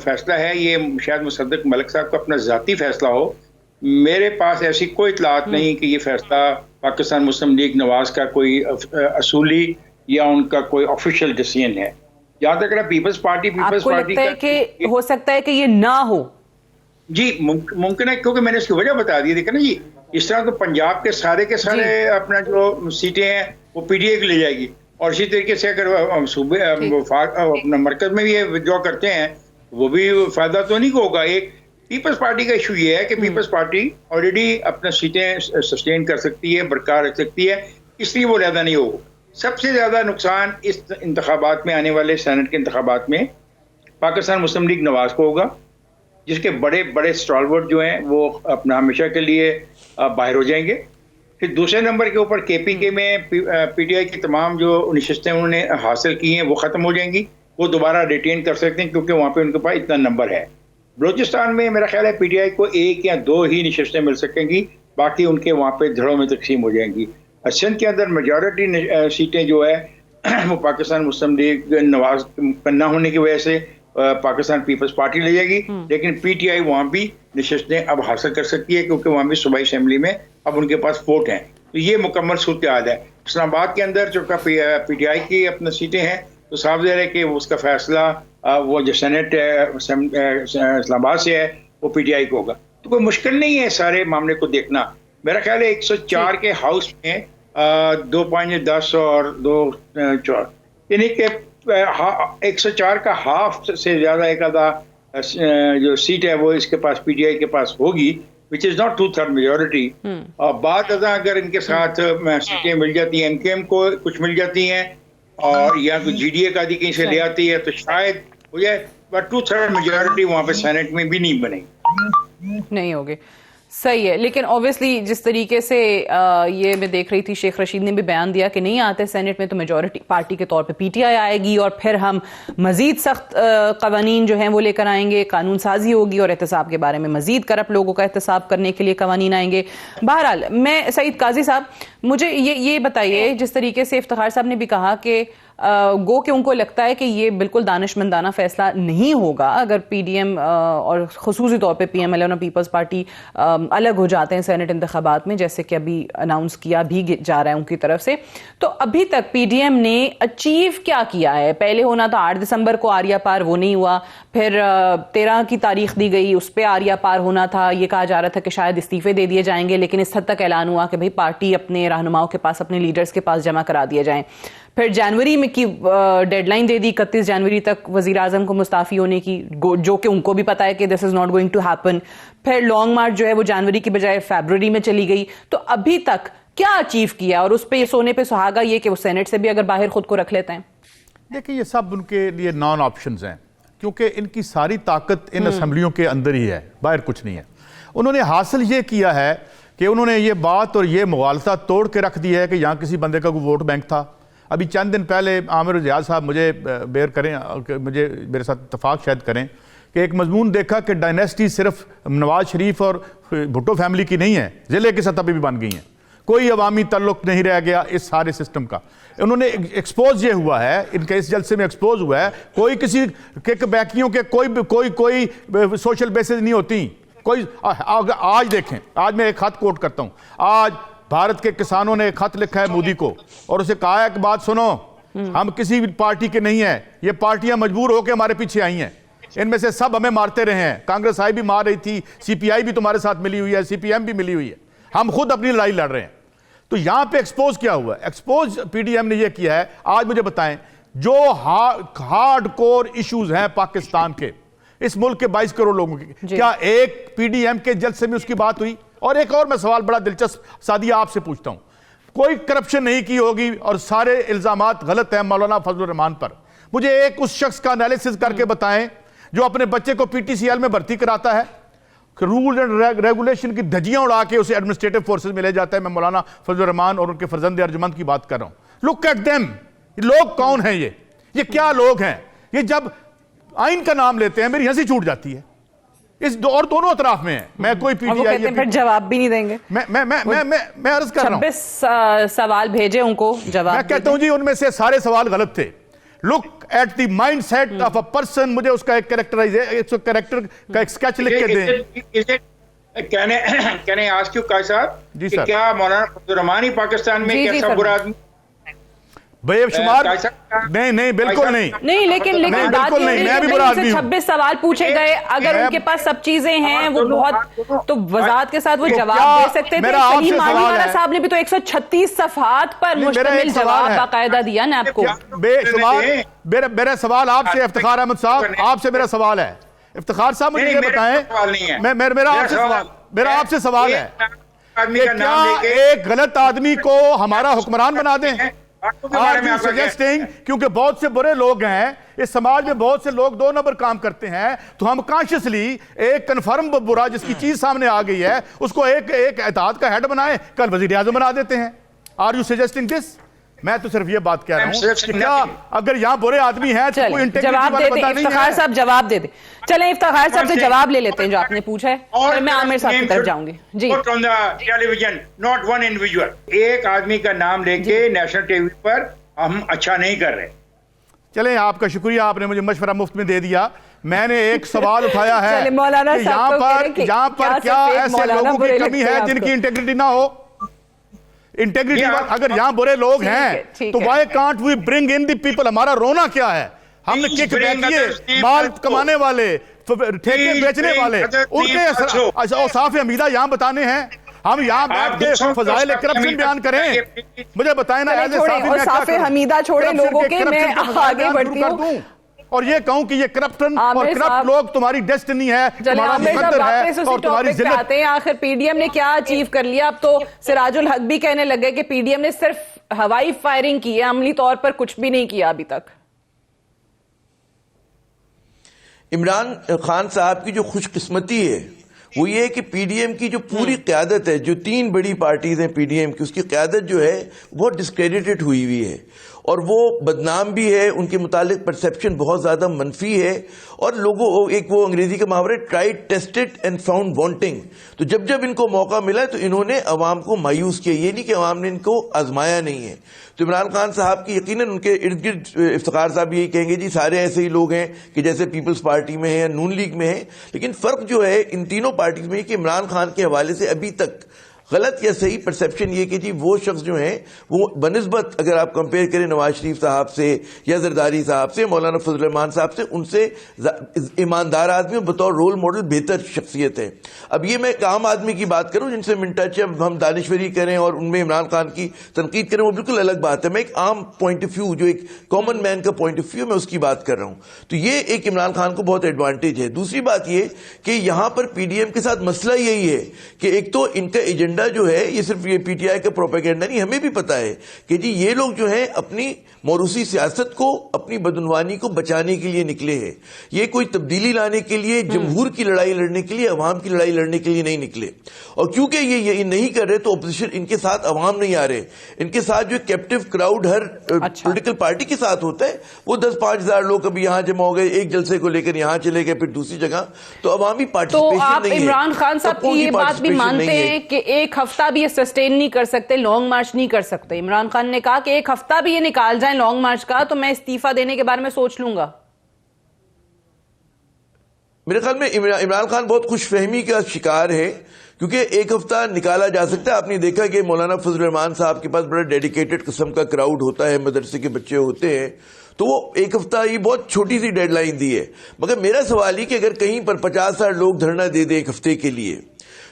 فیصلہ ہے یہ شاید مصدق ملک صاحب کا اپنا ذاتی فیصلہ ہو. میرے پاس ایسی کوئی اطلاعات نہیں کہ یہ فیصلہ پاکستان مسلم لیگ نواز کا کوئی اصولی یا ان کا کوئی آفیشیل ڈیسیژن ہے. جہاں تک پیپلز پارٹی کہ ہو سکتا ہے کہ یہ نہ ہو, جی ممکن ہے, کیونکہ میں نے اس کی وجہ بتا دی. دیکھیں نا جی, اس طرح تو پنجاب کے سارے اپنا جو سیٹیں ہیں وہ پی ٹی آئی کو لے جائے گی, اور اسی طریقے سے اگر صوبے اپنا مرکز میں بھی یہ ودرا کرتے ہیں وہ بھی فائدہ تو نہیں ہوگا. ایک پیپلز پارٹی کا ایشو یہ ہے کہ پیپلز پارٹی آلریڈی اپنا سیٹیں سسٹین کر سکتی ہے, برقرار رکھ سکتی ہے, اس لیے وہ زیادہ نہیں ہوگا. سب سے زیادہ نقصان اس انتخابات میں, آنے والے سینٹ کے انتخابات میں پاکستان مسلم لیگ نواز کو ہوگا, جس کے بڑے بڑے اسٹالورٹ جو ہیں وہ اپنا ہمیشہ کے لیے باہر ہو جائیں گے. پھر دوسرے نمبر کے اوپر کے پی کے میں پی ٹی آئی کی تمام جو نشستیں انہوں نے حاصل کی ہیں وہ ختم ہو جائیں گی, وہ دوبارہ ریٹین کر سکتے ہیں کیونکہ وہاں پہ ان کے پاس اتنا نمبر ہے. بلوچستان میں میرا خیال ہے پی ٹی آئی کو 1 یا 2 ہی نشستیں مل سکیں گی, باقی ان کے وہاں پہ دھڑوں میں تقسیم ہو جائیں گی. سندھ کے اندر میجورٹی سیٹیں جو ہے وہ پاکستان مسلم لیگ نواز نہ ہونے کی وجہ سے پاکستان پیپلز پارٹی لے جائے گی, لیکن پی ٹی آئی وہاں بھی نشستیں اب حاصل کر سکتی ہے کیونکہ وہاں بھی صوبائی اسمبلی میں اب ان کے پاس ووٹ ہیں. تو یہ مکمل صورتحال ہے. اسلام آباد کے اندر جو پی ٹی آئی کی اپنا سیٹیں ہیں تو صاف ظاہر ہے کہ اس کا فیصلہ وہ جو سینٹ اسلام آباد سے ہے وہ پی ٹی آئی کو ہوگا. تو کوئی مشکل نہیں ہے سارے معاملے کو دیکھنا. میرا خیال ہے 104 کے ہاؤس میں 2.10 اور 2 یعنی کہ 104 کا ہاف سے زیادہ ایک آدھا جو سیٹ ہے وہ اس کے پاس پی ٹی آئی کے پاس ہوگی, which is not 2/3 majority. اور بعد ازاں اگر ان کے ساتھ سیٹیں مل جاتی ہیں, MKM کو کچھ مل جاتی ہیں اور یا کوئی جی ڈی اے کا کہیں سے لے آتی ہے تو شاید ہو جائے, بٹ 2/3 میجورٹی وہاں پہ سینٹ میں بھی نہیں بنے نہیں ہوگی. صحیح ہے, لیکن اوبویسلی جس طریقے سے یہ میں دیکھ رہی تھی شیخ رشید نے بھی بیان دیا کہ نہیں آتے سینٹ میں تو میجورٹی پارٹی کے طور پہ پی ٹی آئی آئے گی اور پھر ہم مزید سخت قوانین جو ہیں وہ لے کر آئیں گے, قانون سازی ہوگی اور احتساب کے بارے میں مزید کرپٹ لوگوں کا احتساب کرنے کے لیے قوانین آئیں گے. بہرحال میں سعید قاضی صاحب مجھے یہ بتائیے, جس طریقے سے افتخار صاحب نے بھی کہا کہ گو کہ ان کو لگتا ہے کہ یہ بالکل دانشمندانہ فیصلہ نہیں ہوگا اگر پی ڈی ایم اور خصوصی طور پہ پی ایم ایل این اور پیپلز پارٹی الگ ہو جاتے ہیں سینٹ انتخابات میں, جیسے کہ ابھی اناؤنس کیا بھی جا رہا ہے ان کی طرف سے. تو ابھی تک پی ڈی ایم نے اچیو کیا کیا ہے؟ پہلے ہونا تھا 8 دسمبر کو آریہ پار, وہ نہیں ہوا. پھر 13 کی تاریخ دی گئی, اس پہ آریہ پار ہونا تھا. یہ کہا جا رہا تھا کہ شاید استعفے دے دیے جائیں گے, لیکن اس حد تک اعلان ہوا کہ بھئی پارٹی اپنے رہنماؤں کے پاس, اپنے لیڈرز کے پاس جمع کرا دیے جائیں. پھر جنوری میں کی ڈیڈ لائن دے دی 31 جنوری تک وزیر اعظم کو مستعفی ہونے کی, جو کہ ان کو بھی پتا ہے کہ this is not going to happen. پھر لانگ مارچ جو ہے وہ جنوری کی بجائے فیبروری میں چلی گئی. تو ابھی تک کیا اچیو کیا, اور اس پہ یہ سونے پہ سہاگا یہ کہ وہ سینٹ سے بھی اگر باہر خود کو رکھ لیتے ہیں؟ دیکھیں یہ سب ان کے لیے نان آپشنز ہیں, کیونکہ ان کی ساری طاقت ان اسمبلیوں کے اندر ہی ہے, باہر کچھ نہیں ہے. انہوں نے حاصل یہ کیا ہے کہ انہوں نے یہ بات اور یہ مغالطہ توڑ کے رکھ دی ہے کہ یہاں کسی بندے کا کوئی ووٹ بینک تھا. ابھی چند دن پہلے عامر ریاض صاحب مجھے بیئر کریں, مجھے میرے ساتھ اتفاق شاید کریں کہ ایک مضمون دیکھا کہ ڈائنیسٹی صرف نواز شریف اور بھٹو فیملی کی نہیں ہے, ضلع کی سطح پہ بھی بن گئی ہیں. کوئی عوامی تعلق نہیں رہ گیا اس سارے سسٹم کا. انہوں نے ایکسپوز یہ ہوا ہے, ان کے اس جلسے میں ایکسپوز ہوا ہے, کوئی کسی کک بیکیوں کے کوئی سوشل بیسز نہیں ہوتی. کوئی آج دیکھیں, آج میں ایک خط کوٹ کرتا ہوں, آج بھارت کے کسانوں نے ایک خط لکھا ہے مودی کو اور اسے کہا ہے کہ بات سنو, ہم کسی بھی پارٹی کے نہیں ہیں, یہ پارٹیاں مجبور ہو کے ہمارے پیچھے آئی ہیں, ان میں سے سب ہمیں مارتے رہے ہیں. کانگریس آئی بھی مار رہی تھی, سی پی آئی بھی تمہارے ساتھ ملی ہوئی ہے, سی پی ایم بھی ملی ہوئی ہے, ہم خود اپنی لڑائی لڑ رہے ہیں. تو یہاں پہ ایکسپوز کیا ہوا ہے؟ ایکسپوز پی ڈی ایم نے یہ کیا ہے. آج مجھے بتائیں جو ہارڈ کور ایشوز ہیں پاکستان کے, اس ملک کے 22 کروڑ لوگوں کے, کیا ایک پی ڈی ایم کے جلسے میں اس کی بات ہوئی؟ اور ایک اور میں سوال بڑا دلچسپ سعدیہ آپ سے پوچھتا ہوں, کوئی کرپشن نہیں کی ہوگی اور سارے الزامات غلط ہیں مولانا فضل الرحمان پر. مجھے ایک اس شخص کا انالیسس کر کے بتائیں جو اپنے بچے کو پی ٹی سی ایل میں بھرتی کراتا ہے, رول اینڈ ریگولیشن کی دھجیاں اڑا کے اسے ایڈمنسٹریٹو فورسز میں لے جاتا ہے. میں مولانا فضل الرحمان اور ان کے فرزند ارجمند کی بات کر رہا ہوں. لک ایٹ دیم, یہ لوگ کون ہیں, یہ کیا لوگ ہیں؟ یہ جب آئین کا نام لیتے ہیں میری ہنسی چھوٹ جاتی ہے. اس اور دونوں اطراف میں ہیں. میں کوئی پی ٹی آئی پھر جواب بھی نہیں دیں گے. میں عرض کر رہا ہوں 26 سوال بھیجے ان کو جواب. میں کہتا ہوں جی ان میں سے سارے سوال غلط تھے. Look at the mind set of a person, مجھے اس کا ایک کریکٹر کا ایک سکیچ لکھ کے دیں. کہنے آج کیوں کہا صاحب کہ کیا مولانا فضل الرحمان ہی پاکستان میں کیسا برا آدمی؟ بے شمار نہیں بالکل نہیں, لیکن بات یہ ہے کہ 26 سوال پوچھے گئے, اگر ان کے پاس سب چیزیں ہیں وہ بہت تو وضاحت کے ساتھ وہ جواب دے سکتے تھے. سلیم مانی والا صاحب نے بھی تو 136 صفحات پر مشتمل جواب باقاعدہ دیا نا آپ کو. بے شمار میرا سوال آپ سے افتخار احمد صاحب, آپ سے میرا سوال ہے. افتخار صاحب مجھے یہ بتائیں, میرا آپ سے سوال ہے کہ کیا ایک غلط آدمی کو ہمارا حکمران بنا دیں؟ کیونکہ بہت سے برے لوگ ہیں اس سماج میں, بہت سے لوگ 2 نمبر کام کرتے ہیں, تو ہم کانشیسلی ایک کنفرم برا جس کی چیز سامنے آ گئی ہے اس کو ایک اتحاد کا ہیڈ بنائے, کل وزیر اعظم بنا دیتے ہیں. آر یو سجیسٹنگ دس؟ میں تو صرف یہ بات کہہ رہا ہوں کہ کیا اگر یہاں برے آدمی ہیں تو کوئی انٹیگریٹی والا بندہ نہیں ہے؟ افتخار صاحب جواب دے دیں. چلیں افتخار صاحب سے جواب لے لیتے ہیں جو آپ نے پوچھا ہے, اور میں عامر صاحب کی طرف جاؤں گی. جی ٹیلی ویژن, ناٹ ون انڈیویجول. ایک آدمی کا نام لے کے نیشنل ٹی وی پر ہم اچھا نہیں کر رہے. چلیں آپ کا شکریہ, آپ نے مجھے مشورہ مفت میں دے دیا. میں نے ایک سوال اٹھایا ہے کہ یہاں پر کیا ایسے لوگوں کی کمی ہے جن کی انٹیگریٹی نہ ہو؟ انٹیگریٹی اگر یہاں برے لوگ ہیں تو why can't we bring in the people? ہمارا رونا کیا ہے؟ ہم نے کک بیکیے, مال کمانے والے, ٹھیکے بیچنے والے, ان کے اوصاف حمیدہ یہاں بتانے ہیں. ہم یہاں بیٹھ کے فضائل کرپشن بیان کریں؟ مجھے بتائیں نا ایز اے صحافی میں کیا کروں؟ حمیدہ چھوڑیں لوگوں کے، میں آگے بڑھتی ہوں اور یہ کہوں کہ یہ کرپٹن اور کرپٹ لوگ تمہاری ڈیسٹنی ہے، تمہارا مقدر ہے اور تمہاری ذلت۔ آتے ہیں آخر پی ڈی ایم نے کیا اچیو کر لیا؟ اب تو سراج الحق بھی کہنے لگے کہ پی ڈی ایم نے صرف ہوائی فائرنگ کی ہے، عملی طور پر کچھ بھی نہیں کیا ابھی تک۔ عمران خان صاحب کی جو خوش قسمتی ہے وہ یہ ہے کہ پی ڈی ایم کی جو پوری قیادت ہے، جو 3 بڑی پارٹیز ہیں پی ڈی ایم کی، اس کی قیادت جو ہے بہت ڈسکریڈٹڈ ہوئی ہے اور وہ بدنام بھی ہے، ان کے متعلق پرسیپشن بہت زیادہ منفی ہے، اور لوگوں ایک وہ انگریزی کا محاورہ tried tested and found wanting, تو جب ان کو موقع ملا تو انہوں نے عوام کو مایوس کیا، یہ نہیں کہ عوام نے ان کو آزمایا نہیں ہے۔ تو عمران خان صاحب کی یقیناً ان کے ارد گرد افتخار صاحب یہی کہیں گے جی سارے ایسے ہی لوگ ہیں کہ جیسے پیپلز پارٹی میں ہیں یا نون لیگ میں ہیں، لیکن فرق جو ہے ان تینوں پارٹیز میں کہ عمران خان کے حوالے سے ابھی تک غلط یا صحیح پرسیپشن یہ کہ جی وہ شخص جو ہیں وہ بنسبت اگر آپ کمپیئر کریں نواز شریف صاحب سے یا زرداری صاحب سے، مولانا فضل الرحمان صاحب سے، ان سے ایماندار آدمی بطور رول ماڈل بہتر شخصیت ہے۔ اب یہ میں ایک عام آدمی کی بات کروں جن سے من ٹچ ہم دانشوری کریں اور ان میں عمران خان کی تنقید کریں، وہ بالکل الگ بات ہے۔ میں ایک عام پوائنٹ آف ویو، جو ایک کامن مین کا پوائنٹ آف ویو، میں اس کی بات کر رہا ہوں۔ تو یہ ایک عمران خان کو بہت ایڈوانٹیج ہے۔ دوسری بات یہ کہ یہاں پر پی ڈی ایم کے ساتھ مسئلہ یہی ہے کہ ایک تو ان کا ایجنڈا جو ہے یہ صرف یہ پی ٹی آئی کا پروپیگنڈا نہیں، ہمیں بھی پتا ہے کہ جی یہ لوگ جو ہیں اپنی موروثی سیاست کو، اپنی بدعنوانی کو بچانے کے لیے نکلے ہیں۔ یہ کوئی تبدیلی لانے کے لیے، جمہور کی لڑائی لڑنے کے لیے، عوام کی لڑائی لڑنے کے لیے نہیں نکلے، اور کیونکہ یہ نہیں کر رہے تو اپوزیشن ان کے ساتھ عوام نہیں آ رہے، ان کے ساتھ جو کیپٹیو کراؤڈ ہر پولیٹیکل پارٹی کے ساتھ ہوتا ہے، وہ 10-5 ہزار لوگ کبھی یہاں جمع ہو گئے، ایک جلسے کو لے کر یہاں چلے گئے، پھر دوسری جگہ، تو عوامی پارٹیسپیشن نہیں ہے۔ تو آپ عمران خان صاحب کی یہ بات بھی مانتے ہیں کہ ایک ہفتہ بھی یہ سسٹین نہیں کر سکتے، لانگ مارچ نہیں کر سکتے؟ عمران خان نے کہا کہ ایک ہفتہ بھی یہ نکال جائیں لانگ مارچ کا تو میں استعفیٰ دینے کے بارے میں سوچ لوں گا۔ میرے خیال میں عمران خان بہت خوش فہمی کا شکار ہے، کیونکہ ایک ہفتہ نکالا جا سکتا ہے۔ آپ نے دیکھا کہ مولانا فضل الرحمان صاحب کے پاس بڑا ڈیڈیکیٹڈ قسم کا کراؤڈ ہوتا ہے، مدرسے کے بچے ہوتے ہیں، تو وہ ایک ہفتہ یہ بہت چھوٹی سی ڈیڈ لائن دی ہے۔ مگر میرا سوال یہ کہ اگر کہیں پر 50,000 لوگ دھرنا دے دیں ایک ہفتے کے لیے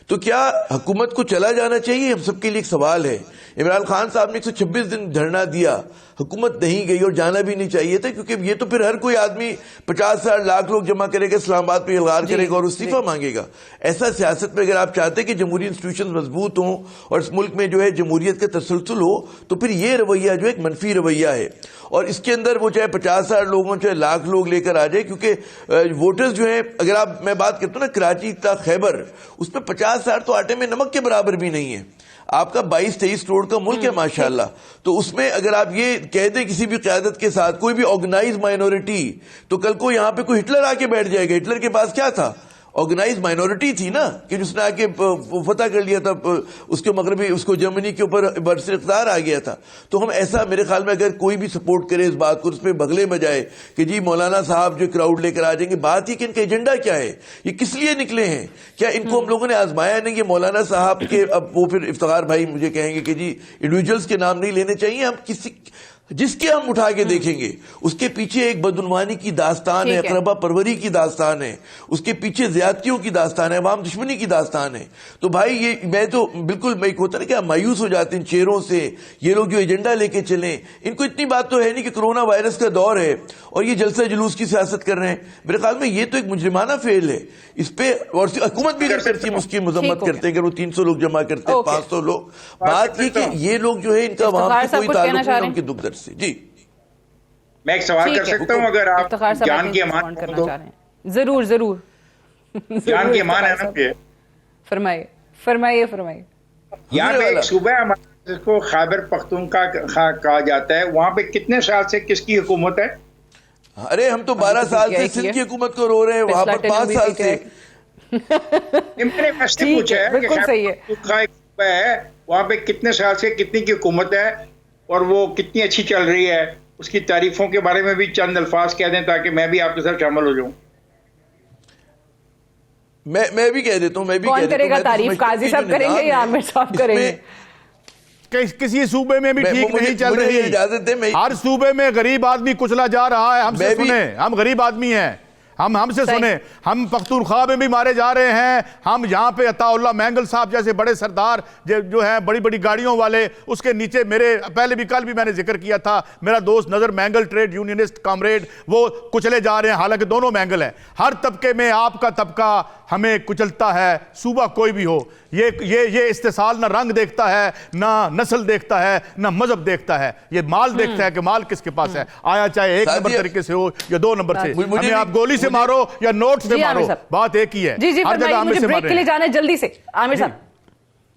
تو کیا حکومت کو چلا جانا چاہیے؟ ہم سب کے لیے ایک سوال ہے۔ عمران خان صاحب نے 126 دن دھرنا دیا، حکومت نہیں گئی، اور جانا بھی نہیں چاہیے تھا، کیونکہ یہ تو پھر ہر کوئی آدمی 50,000 لاکھ لوگ جمع کرے گا، اسلام آباد پہ الغار کرے گا اور استعفیٰ مانگے گا۔ ایسا سیاست میں اگر آپ چاہتے ہیں کہ جمہوری انسٹیٹیوشن مضبوط ہوں اور اس ملک میں جو ہے جمہوریت کا تسلسل ہو، تو پھر یہ رویہ جو ایک منفی رویہ ہے، اور اس کے اندر وہ چاہے 50,000 لوگوں چاہے لاکھ لوگ لے کر آ جائے، کیونکہ ووٹرز جو ہیں، اگر آپ میں بات کرتا ہوں نا کراچی تا خیبر، اس میں 50,000 تو آٹے میں نمک کے برابر بھی نہیں ہے۔ آپ کا 22-23 کروڑ کا ملک ہے ماشاءاللہ، تو اس میں اگر آپ یہ کہہ دیں کسی بھی قیادت کے ساتھ کوئی بھی آرگنائز مائنورٹی، تو کل کو یہاں پہ کوئی ہٹلر آ کے بیٹھ جائے گا۔ ہٹلر کے پاس کیا تھا؟ آرگنائز مائنورٹی تھی نا، کہ جس نے آ کے فتح کر لیا تھا اس کے مغربی، اس کو جرمنی کے اوپر برسر اقتدار آ گیا تھا۔ تو ہم ایسا، میرے خیال میں اگر کوئی بھی سپورٹ کرے اس بات کو، اس پہ بغلے بجائے کہ جی مولانا صاحب جو کراؤڈ لے کر آ جائیں گے، بات یہ کہ ان کا ایجنڈا کیا ہے، یہ کس لیے نکلے ہیں؟ کیا ان کو ہم لوگوں نے آزمایا نہیں؟ یہ مولانا صاحب کے، اب وہ پھر افتخار بھائی مجھے کہیں گے کہ جی انڈیویجولز کے نام نہیں لینے چاہیے، ہم کسی جس کے ہم اٹھا کے دیکھیں گے اس کے پیچھے ایک بدعنوانی کی داستان ہے، اقربا پروری کی داستان ہے، اس کے پیچھے زیادتیوں کی داستان ہے، عوام دشمنی کی داستان ہے۔ تو بھائی یہ میں تو بالکل میں ہوتا نا کہ مایوس ہو جاتے ہیں ان چہروں سے، یہ لوگ جو ایجنڈا لے کے چلیں، ان کو اتنی بات تو ہے نہیں کہ کرونا وائرس کا دور ہے اور یہ جلسہ جلوس کی سیاست کر رہے ہیں۔ میرے خیال میں یہ تو ایک مجرمانہ فعل ہے، اس پہ اور حکومت بھی اگر کرتی ہے اس کی مذمت کرتے ہیں، اگر وہ 300 لوگ جمع کرتے ہیں، 500 لوگ، بات یہ کہ یہ لوگ جو ہے ان کا عوام سے کوئی تعلق نہیں ان کے دکھ درد سے۔ جی میں ایک سوال کر سکتا ہوں اگر آپ جان کی امان کرنا چاہ رہے ہیں؟ ضرور ضرور، جان کی امان ہے نا کہ فرمائیے فرمائیے فرمائیے۔ یہاں پہ ایک صوبہ ہے ہمارا جس کو خیبر پختونخوا کہا جاتا ہے، وہاں پہ کتنے سال سے کس کی حکومت ہے؟ ارے ہم تو 12 سال سے سندھ کی حکومت کو رو رہے ہیں، وہاں پر 5 سال سے۔ میں نے ایسے پوچھا ہے کہ خیبر پختونخوا ایک صوبہ ہے، وہاں پہ کتنے سال سے کتنی کی حکومت ہے اور وہ کتنی اچھی چل رہی ہے، اس کی تعریفوں کے بارے میں بھی چند الفاظ کہہ دیں تاکہ میں بھی آپ کے ساتھ شامل ہو جاؤں۔ میں بھی کہہ دیتا ہوں، میں بھی کون کرے گا تعریف؟ قاضی صاحب کریں گے یا عامر صاحب کریں گے؟ کسی صوبے میں بھی ٹھیک نہیں چل رہی، ہر صوبے میں غریب آدمی کچلا جا رہا ہے۔ ہم سے سنیں، ہم غریب آدمی ہیں، ہم سے سنیں, ہم پختونخوا میں بھی مارے جا رہے ہیں, ہم یہاں پہ عطا اللہ مینگل صاحب جیسے بڑے سردار جو ہیں بڑی بڑی گاڑیوں والے, اس کے نیچے میرے پہلے بھی کل بھی میں نے ذکر کیا تھا میرا دوست نظر مینگل ٹریڈ یونینسٹ کامریڈ, وہ کچلے جا رہے ہیں, حالانکہ دونوں مینگل ہیں. ہر طبقے میں آپ کا طبقہ ہمیں کچلتا ہے, صوبہ کوئی بھی ہو. یہ استحصال نہ رنگ دیکھتا ہے, نہ نسل دیکھتا ہے, نہ مذہب دیکھتا ہے, یہ مال دیکھتا ہے کہ مال کس کے پاس ہے, آیا چاہے 1 نمبر طریقے سے ہو یا 2 نمبر سے. ہمیں آپ گولی سے مارو یا نوٹ سے مارو, بات ایک ہی ہے. ہر جگہ ہم سے مار رہے ہیں. کے لیے جانا ہے جلدی سے عامر صاحب.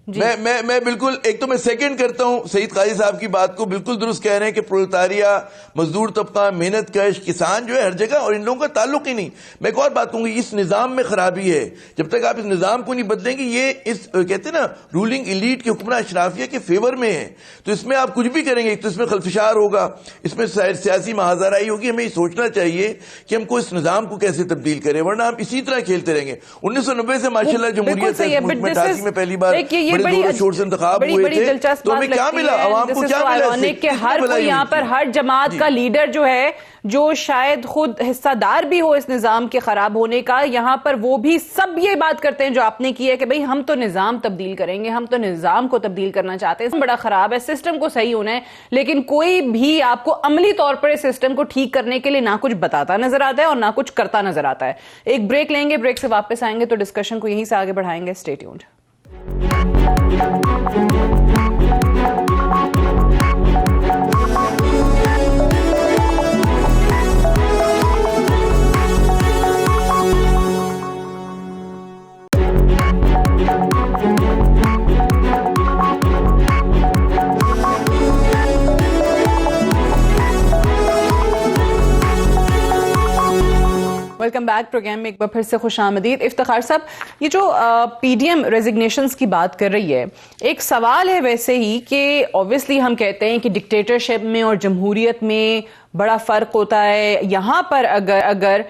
میں بالکل ایک تو میں سیکنڈ کرتا ہوں سعید قاضی صاحب کی بات کو, بالکل درست کہہ رہے ہیں کہ پرولتاریا, مزدور طبقہ, محنت کش, کسان جو ہے ہر جگہ, اور ان لوگوں کا تعلق ہی نہیں. میں ایک اور بات کہوں گی, اس نظام میں خرابی ہے. جب تک آپ اس نظام کو نہیں بدلیں گے, یہ اس کہتے ہیں نا رولنگ ایلیٹ کے حکمراں اشرافیہ کے فیور میں ہے, تو اس میں آپ کچھ بھی کریں گے تو اس میں خلفشار ہوگا, اس میں سیاسی محاذرائی ہوگی. ہمیں یہ سوچنا چاہیے کہ ہم کو اس نظام کو کیسے تبدیل کریں, ورنہ ہم اسی طرح کھیلتے رہیں گے. 1990 سے ماشاءاللہ جمہوریت ہے, 88 میں پہلی بار بڑے زور شور سے انتخاب ہوئے تھے, تو ہمیں کیا ملا, عوام کو کیا ملا کہ ہر کوئی یہاں پر ہر جماعت کا لیڈر جو ہے, جو شاید خود حصہ دار بھی ہو اس نظام کے خراب ہونے کا, یہاں پر وہ بھی سب یہ بات کرتے ہیں جو آپ نے کی ہے کہ بھئی ہم تو نظام تبدیل کریں گے, ہم تو نظام کو تبدیل کرنا چاہتے ہیں, بڑا خراب ہے, سسٹم کو صحیح ہونا ہے, لیکن کوئی بھی آپ کو عملی طور پر اس سسٹم کو ٹھیک کرنے کے لیے نہ کچھ بتاتا نظر آتا ہے اور نہ کچھ کرتا نظر آتا ہے. ایک بریک لیں گے, بریک سے واپس آئیں گے تو ڈسکشن کو یہیں سے آگے بڑھائیں گے. Stay tuned. Welcome back. Programme میں ایک بار پھر سے خوش آمدید. افتخار صاحب, یہ جو پی ڈی ایم ریزگنیشنز کی بات کر رہی ہے, ایک سوال ہے ویسے ہی کہ اوبویسلی ہم کہتے ہیں کہ ڈکٹیٹرشپ میں اور جمہوریت میں بڑا فرق ہوتا ہے. یہاں پر اگر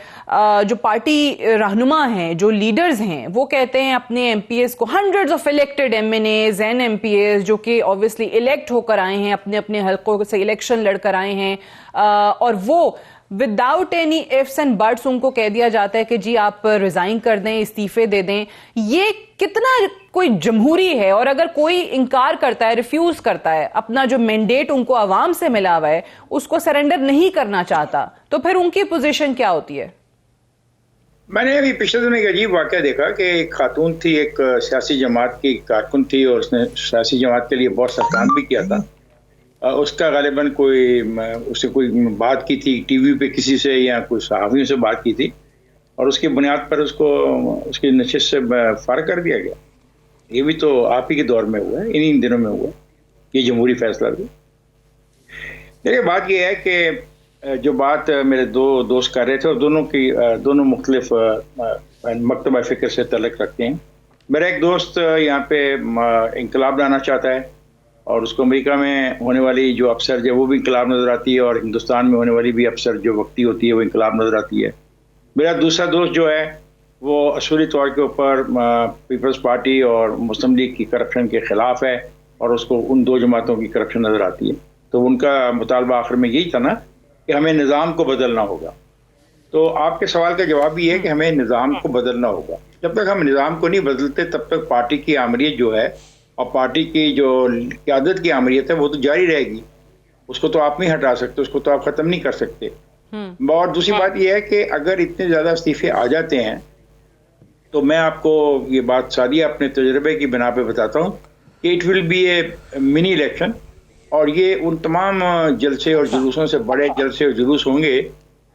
جو پارٹی رہنما ہیں, جو لیڈرز ہیں, وہ کہتے ہیں اپنے ایم پی ایز کو, hundreds of elected M N As and M P As جو کہ اوبویسلی الیکٹ ہو کر آئے ہیں, اپنے اپنے حلقوں سے الیکشن لڑ کر آئے ہیں, اور وہ without any ifs and bits in کو کہہ دیا جاتا ہے کہ جی آپ ریزائن کر دیں, استعفے دے دیں. یہ کتنا کوئی جمہوری ہے؟ اور اگر کوئی انکار کرتا ہے, ریفیوز کرتا ہے, اپنا جو مینڈیٹ ان کو عوام سے ملا ہوا ہے اس کو سرنڈر نہیں کرنا چاہتا, تو پھر ان کی پوزیشن کیا ہوتی ہے؟ میں نے ابھی پچھلے دن ایک عجیب واقعہ دیکھا کہ ایک خاتون تھی, ایک سیاسی جماعت کی کارکن تھی, اور اس نے سیاسی جماعت کے لیے بہت سا کام بھی کیا تھا. اس کا غالباً اس سے کوئی بات کی تھی ٹی وی پہ کسی سے یا کوئی صحافیوں سے بات کی تھی, اور اس کی بنیاد پر اس کو اس کی نشست سے فارغ کر دیا گیا. یہ بھی تو آپ ہی کے دور میں ہوا ہے, انہی دنوں میں ہوا یہ جمہوری فیصلہ بھی. دیکھیے بات یہ ہے کہ جو بات میرے 2 دوست کر رہے تھے, اور دونوں مختلف مکتبہ فکر سے تعلق رکھتے ہیں. میرا ایک دوست یہاں پہ انقلاب لانا چاہتا ہے, اور اس کو امریکہ میں ہونے والی جو افسر جو وہ بھی انقلاب نظر آتی ہے, اور ہندوستان میں ہونے والی بھی افسر جو وقتی ہوتی ہے وہ انقلاب نظر آتی ہے. میرا دوسرا دوست جو ہے وہ اصولی طور کے اوپر پیپلز پارٹی اور مسلم لیگ کی کرپشن کے خلاف ہے, اور اس کو ان 2 جماعتوں کی کرپشن نظر آتی ہے. تو ان کا مطالبہ آخر میں یہی تھا نا کہ ہمیں نظام کو بدلنا ہوگا. تو آپ کے سوال کا جواب یہ ہے کہ ہمیں نظام کو بدلنا ہوگا. جب تک ہم نظام کو نہیں بدلتے تب تک پارٹی کی آمریت جو ہے اور پارٹی کی جو قیادت کی آمریت ہے وہ تو جاری رہے گی. اس کو تو آپ نہیں ہٹا سکتے, اس کو تو آپ ختم نہیں کر سکتے. اور دوسری بات یہ ہے کہ اگر اتنے زیادہ استعفے آ جاتے ہیں تو میں آپ کو یہ بات سادیہ اپنے تجربے کی بنا پہ بتاتا ہوں کہ it will be a mini election, اور یہ ان تمام جلسے اور جلوسوں سے بڑے جلسے اور جلوس ہوں گے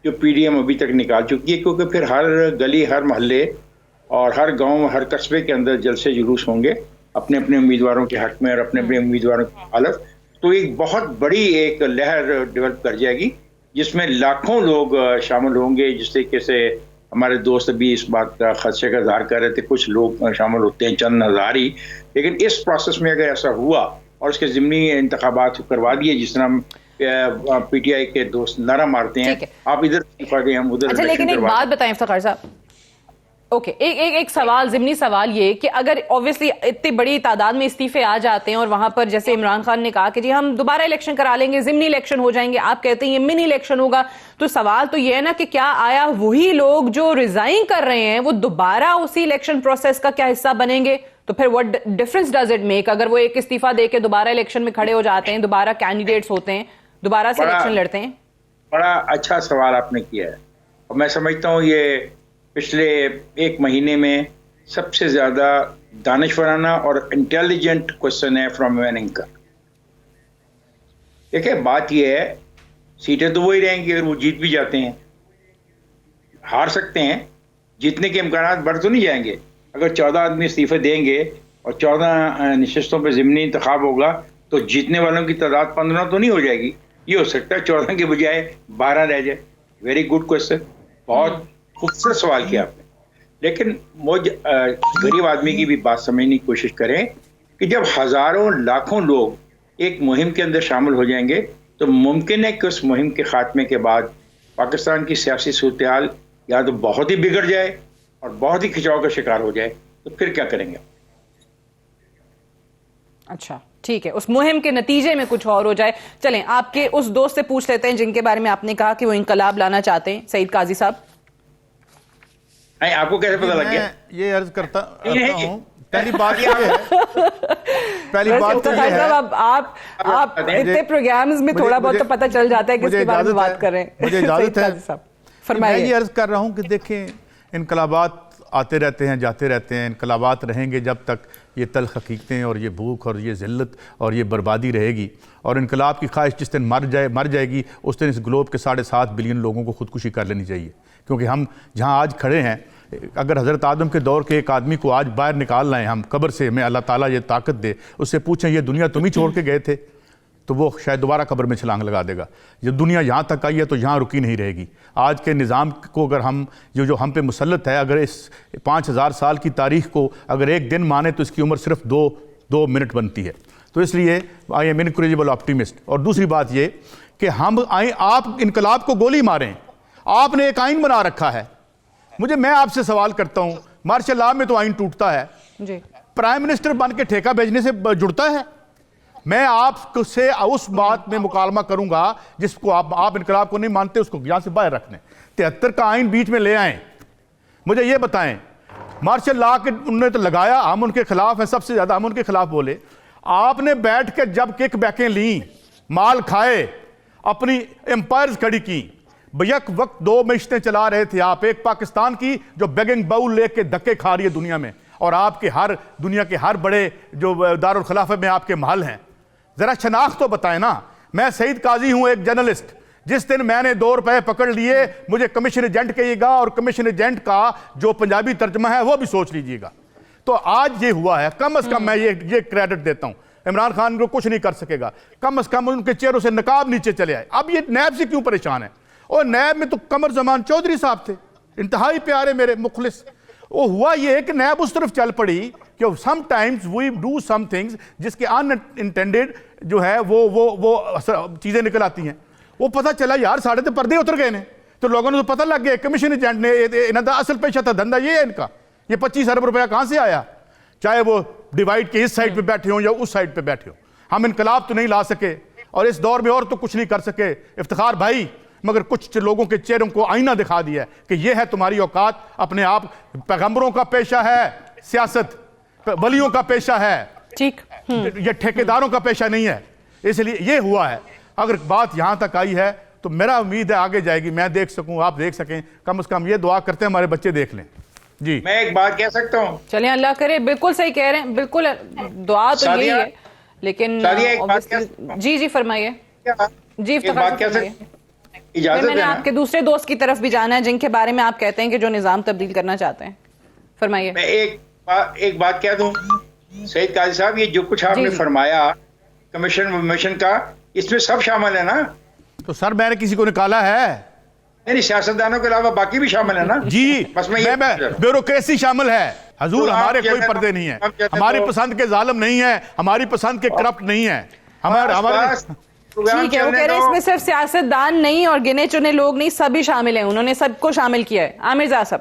جو پی ڈی ایم ابھی تک نکال چکی ہے, کیونکہ پھر ہر گلی, ہر محلے اور ہر گاؤں, ہر قصبے کے اندر جلسے جلوس ہوں گے اپنے اپنے امیدواروں کے حق میں اور اپنے اپنے امیدواروں کے مخالف. تو ایک بہت بڑی ایک لہر ڈیولپ کر جائے گی جس میں لاکھوں لوگ شامل ہوں گے. جس طریقے سے ہمارے دوست بھی اس بات کا خدشے کا اظہار کر رہے تھے, کچھ لوگ شامل ہوتے ہیں, چند ہزار ہی, لیکن اس پروسیس میں اگر ایسا ہوا اور اس کے ضمنی انتخابات کروا دیے جس طرح پی ٹی آئی کے دوست نعرہ مارتے ہیں, آپ ادھر استعفا دیں ہم ادھر. اچھا, لیکن ایک بات بتائیں افتخار صاحب, اوکے ایک سوال، ضمنی سوال یہ کہ اگر اوبویسلی اتنی بڑی تعداد میں استعفے آ جاتے ہیں اور وہاں پر جیسے عمران خان نے کہا کہ جی ہم دوبارہ الیکشن کرا لیں گے، ضمنی الیکشن ہو جائیں گے، آپ کہتے ہیں یہ منی الیکشن ہوگا، تو سوال تو یہ ہے نا کہ کیا آیا وہی لوگ جو ریزائن کر رہے ہیں وہ دوبارہ اسی الیکشن پروسیس کا کیا حصہ بنیں گے؟ تو پھر what difference does it make اگر وہ ایک استعفیٰ دے کے دوبارہ الیکشن میں کھڑے ہو جاتے ہیں، دوبارہ کینڈیڈیٹس ہوتے ہیں، دوبارہ سے الیکشن لڑتے ہیں؟ بڑا اچھا سوال آپ نے کیا ہے، اور میں سمجھتا ہوں یہ پچھلے ایک مہینے میں سب سے زیادہ دانشورانہ اور انٹیلیجنٹ کوشچن ہے فرام ویننگ کا. دیکھیں بات یہ ہے، سیٹیں تو وہی رہیں گی اگر وہ جیت بھی جاتے ہیں، ہار سکتے ہیں، جیتنے کے امکانات بڑھ تو نہیں جائیں گے. اگر 14 آدمی استعفے دیں گے اور 14 نشستوں پہ ضمنی انتخاب ہوگا تو جیتنے والوں کی تعداد 15 تو نہیں ہو جائے گی، یہ ہو سکتا ہے 14 کے بجائے 12 رہ جائے. ویری گڈ کوشچن، بہت خوبصورت سوال کیا آپ نے. لیکن مجھ غریب آدمی کی بھی بات سمجھنے کی کوشش کریں کہ جب ہزاروں لاکھوں لوگ ایک مہم کے اندر شامل ہو جائیں گے تو ممکن ہے کہ اس مہم کے خاتمے کے بعد پاکستان کی سیاسی صورتحال یا تو بہت ہی بگڑ جائے اور بہت ہی کھچاؤ کا شکار ہو جائے. تو پھر کیا کریں گے؟ اچھا ٹھیک ہے، اس مہم کے نتیجے میں کچھ اور ہو جائے. چلیں آپ کے اس دوست سے پوچھ لیتے ہیں جن کے بارے میں آپ نے کہا کہ وہ انقلاب لانا چاہتے ہیں، سعید قاضی صاحب. آپ کو کیسے پتہ لگ گیا؟ یہ عرض کرتا ہوں، پہلی بات یہ ہے، پہلی بات تو یہ ہے، آپ اتنے پروگرامز میں تھوڑا بہت تو پتہ چل جاتا ہے کس کے بارے میں بات کر رہے ہیں. مجھے اجازت ہے، فرمائیے. میں یہ عرض کر رہا ہوں کہ دیکھیں انقلابات آتے رہتے ہیں، جاتے رہتے ہیں، انقلابات رہیں گے جب تک یہ تلخ حقیقتیں اور یہ بھوک اور یہ ذلت اور یہ بربادی رہے گی. اور انقلاب کی خواہش جس دن مر جائے گی اس دن اس گلوب کے 7.5 بلین لوگوں کو خودکشی کر لینی چاہیے. کیونکہ ہم جہاں آج کھڑے ہیں، اگر حضرت آدم کے دور کے ایک آدمی کو آج باہر نکال لائیں ہم قبر سے، ہمیں اللہ تعالیٰ یہ طاقت دے، اس سے پوچھیں یہ دنیا تم ہی چھوڑ کے گئے تھے، تو وہ شاید دوبارہ قبر میں چھلانگ لگا دے گا. یہ دنیا یہاں تک آئی ہے تو یہاں رکی نہیں رہے گی. آج کے نظام کو اگر ہم جو ہم پہ مسلط ہے، اگر اس 5000 سال کی تاریخ کو اگر ایک دن مانے تو اس کی عمر صرف 2 منٹ بنتی ہے. تو اس لیے آئی ایم انکریجیبل آپٹیمسٹ. اور دوسری بات یہ کہ ہم آپ انقلاب کو گولی ماریں، آپ نے ایک آئین بنا رکھا ہے. میں آپ سے سوال کرتا ہوں، مارشل لاء میں تو آئین ٹوٹتا ہے، جی پرائم منسٹر بن کے ٹھیکہ بھیجنے سے جڑتا ہے. میں آپ سے اس بات میں مکالمہ کروں گا جس کو آپ انقلاب کو نہیں مانتے، اس کو یہاں سے باہر رکھنے. 73 کا آئین بیچ میں لے آئیں. مجھے یہ بتائیں، مارشل لاء کے انہوں نے تو لگایا، ہم ان کے خلاف ہیں، سب سے زیادہ ہم ان کے خلاف بولے. آپ نے بیٹھ کے جب کک بیکیں لیں، مال کھائے، اپنی امپائرز کھڑی کی، بیک وقت 2 معیشتیں چلا رہے تھے آپ. ایک پاکستان کی جو بیگنگ باؤل لے کے دھکے کھا رہی ہے دنیا میں، اور آپ کے دنیا کے ہر بڑے جو دارالخلافہ میں آپ کے محل ہیں. ذرا شناخت تو بتائیں نا. میں سعید قاضی ہوں، ایک جرنلسٹ. جس دن میں نے 2 روپے پکڑ لیے مجھے کمیشن ایجنٹ کہیے گا، اور کمیشن ایجنٹ کا جو پنجابی ترجمہ ہے وہ بھی سوچ لیجئے گا. تو آج یہ ہوا ہے، کم از کم میں یہ کریڈٹ دیتا ہوں. عمران خان کو کچھ نہیں کر سکے گا، کم از کم ان کے چہروں سے نقاب نیچے چلے آئے. اب یہ نیب سے کیوں پریشان ہے؟ اور نیب میں تو قمر زمان چودھری صاحب تھے، انتہائی پیارے میرے مخلص. وہ ہوا یہ کہ نیب اس طرف چل پڑی کہ sometimes we do some things جس کے ان انٹینڈیڈ جو ہے وہ چیزیں نکل آتی ہیں. وہ پتہ چلا یار ساڑھے تو پردے اتر گئے نے، تو لوگوں نے تو پتہ لگ گیا. کمیشن ایجنٹ نے انہوں کا اصل پیشہ تھا، دھندا یہ ہے ان کا. یہ 25 ارب روپیہ کہاں سے آیا؟ چاہے وہ ڈیوائڈ کے اس سائڈ پہ بیٹھے ہوں یا اس سائڈ پہ بیٹھے ہوں. ہم انقلاب تو نہیں لا سکے اور اس دور میں اور تو کچھ نہیں کر سکے افتخار بھائی، مگر کچھ لوگوں کے چہروں کو آئینہ دکھا دیا ہے کہ یہ ہے تمہاری اوقات. اپنے آپ پیغمبروں کا پیشہ ہے سیاست، ولیوں کا پیشہ ہے، ٹھیک، یہ ٹھیکیداروں کا پیشہ نہیں ہے. اس لیے یہ ہوا ہے. اگر بات یہاں تک آئی ہے تو میرا امید ہے آگے جائے گی، میں دیکھ سکوں، آپ دیکھ سکیں. کم از کم یہ دعا کرتے ہیں ہمارے بچے دیکھ لیں. جی میں ایک بات کہہ سکتا ہوں؟ چلیں اللہ کرے. بالکل صحیح کہہ رہے ہیں، بالکل دعا تو یہی ہے. لیکن جی فرمائیے. جی افتخار فرمائیے. میں نے آپ کے دوسرے دوست کی طرف بھی جانا ہے جن کے بارے میں آپ کہتے ہیں کہ جو نظام تبدیل کرنا چاہتے ہیں. فرمائیے. میں ایک بات کہہ دوں سعید قاضی صاحب، یہ جو کچھ آپ نے فرمایا کمیشن کا، اس میں سب شامل ہے نا؟ تو سر میں نے کسی کو نکالا ہے؟ نہیں، سیاستدانوں کے علاوہ باقی بھی شامل ہے نا؟ جی بس میں بیوروکریسی شامل ہے حضور. ہمارے کوئی پردے نہیں ہیں، ہماری پسند کے ظالم نہیں ہیں، ہماری پسند کے کرپٹ نہیں ہیں. ٹھیک ہے، وہ کہہ رہے ہیں اس میں صرف سیاستدان نہیں اور گنے چنے لوگ نہیں، سبھی شامل ہیں. انہوں نے سب کو شامل کیا ہے. عامر زاہ صاحب.